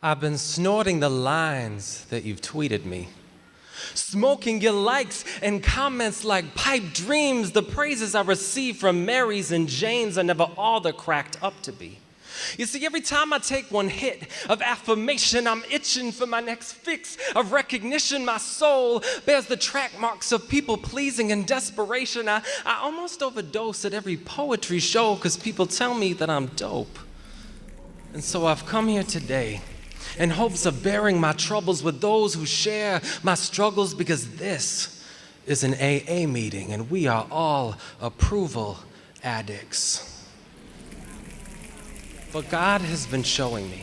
I've been snorting the lines that you've tweeted me, smoking your likes and comments like pipe dreams. The praises I receive from Marys and Janes are never all they're cracked up to be. You see, every time I take one hit of affirmation, I'm itching for my next fix of recognition. My soul bears the track marks of people pleasing and desperation. I almost overdose at every poetry show because people tell me that I'm dope. And so I've come here today in hopes of bearing my troubles with those who share my struggles, because this is an AA meeting and we are all approval addicts. But God has been showing me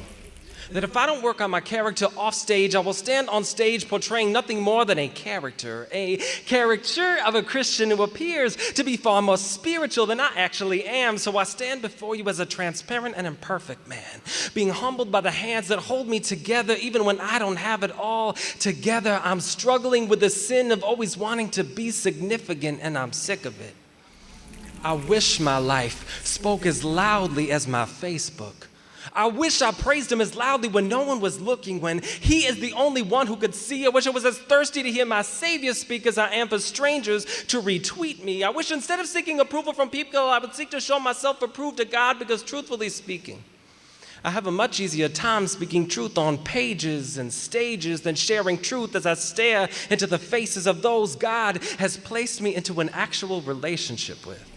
that if I don't work on my character off stage, I will stand on stage portraying nothing more than a caricature of a Christian who appears to be far more spiritual than I actually am. So I stand before you as a transparent and imperfect man, being humbled by the hands that hold me together even when I don't have it all together. I'm struggling with the sin of always wanting to be significant, and I'm sick of it. I wish my life spoke as loudly as my Facebook. I wish I praised him as loudly when no one was looking, when he is the only one who could see. I wish I was as thirsty to hear my Savior speak as I am for strangers to retweet me. I wish instead of seeking approval from people, I would seek to show myself approved to God, because truthfully speaking, I have a much easier time speaking truth on pages and stages than sharing truth as I stare into the faces of those God has placed me into an actual relationship with.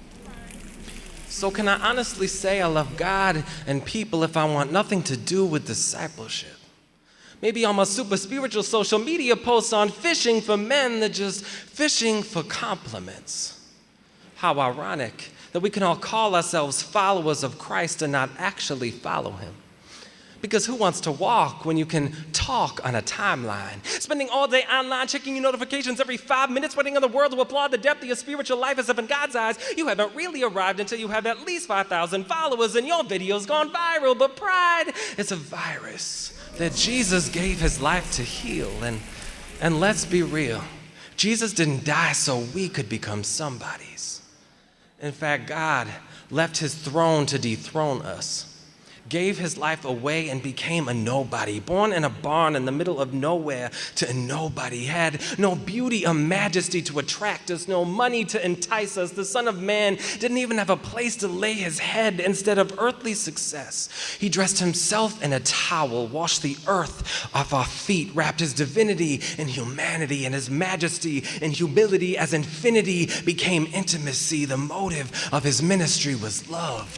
So can I honestly say I love God and people if I want nothing to do with discipleship? Maybe I'm a super spiritual social media posts on fishing for men that just fishing for compliments. How ironic that we can all call ourselves followers of Christ and not actually follow him. Because who wants to walk when you can talk on a timeline? Spending all day online, checking your notifications every 5 minutes, waiting on the world to applaud the depth of your spiritual life, as if in God's eyes, you haven't really arrived until you have at least 5,000 followers and your video's gone viral. But pride is a virus that Jesus gave his life to heal. And let's be real, Jesus didn't die so we could become somebodies. In fact, God left his throne to dethrone us, gave his life away and became a nobody, born in a barn in the middle of nowhere to a nobody, had no beauty or majesty to attract us, no money to entice us. The Son of Man didn't even have a place to lay his head. Instead of earthly success, he dressed himself in a towel, washed the earth off our feet, wrapped his divinity in humanity and his majesty in humility. As infinity became intimacy, the motive of his ministry was love.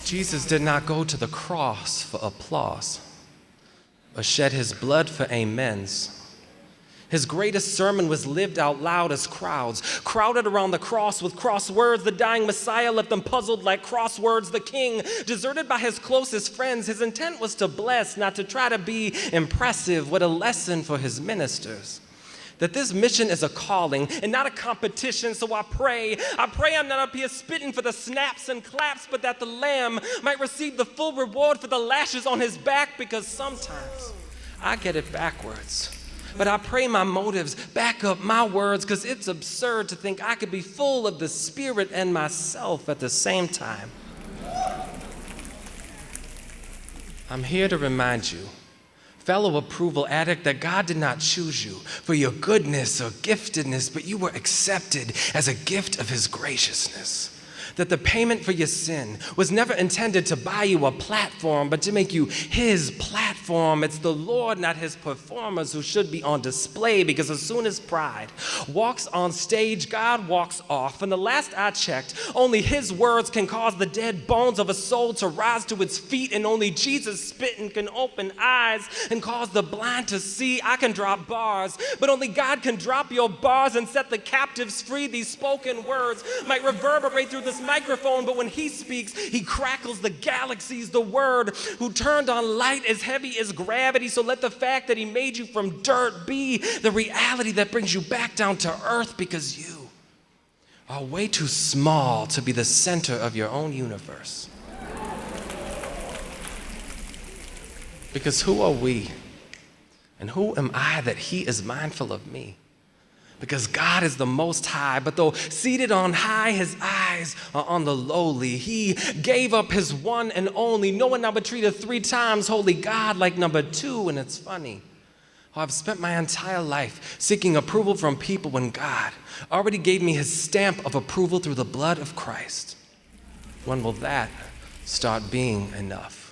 Jesus did not go to the cross for applause or shed his blood for amens. His greatest sermon was lived out loud as crowds crowded around the cross with crosswords. The dying Messiah left them puzzled like crosswords. The king, deserted by his closest friends, his intent was to bless, not to try to be impressive. What a lesson for his ministers, that this mission is a calling and not a competition. So I pray I'm not up here spitting for the snaps and claps, but that the Lamb might receive the full reward for the lashes on his back, because sometimes I get it backwards. But I pray my motives back up my words, because it's absurd to think I could be full of the Spirit and myself at the same time. I'm here to remind you, fellow approval addict, that God did not choose you for your goodness or giftedness, but you were accepted as a gift of his graciousness. That the payment for your sin was never intended to buy you a platform, but to make you his platform. It's the Lord, not his performers, who should be on display, because as soon as pride walks on stage, God walks off. And the last I checked, only his words can cause the dead bones of a soul to rise to its feet, and only Jesus spitting can open eyes and cause the blind to see. I can drop bars, but only God can drop your bars and set the captives free. These spoken words might reverberate through this microphone, but when he speaks, he crackles the galaxies. The word who turned on light as heavy as gravity. So let the fact that he made you from dirt be the reality that brings you back down to earth, because you are way too small to be the center of your own universe. Because who are we? And who am I that he is mindful of me? Because God is the Most High, but though seated on high, his eyes are on the lowly. He gave up his one and only. No one ever treated 3 times holy God like number 2, and it's funny. I've spent my entire life seeking approval from people when God already gave me his stamp of approval through the blood of Christ. When will that start being enough?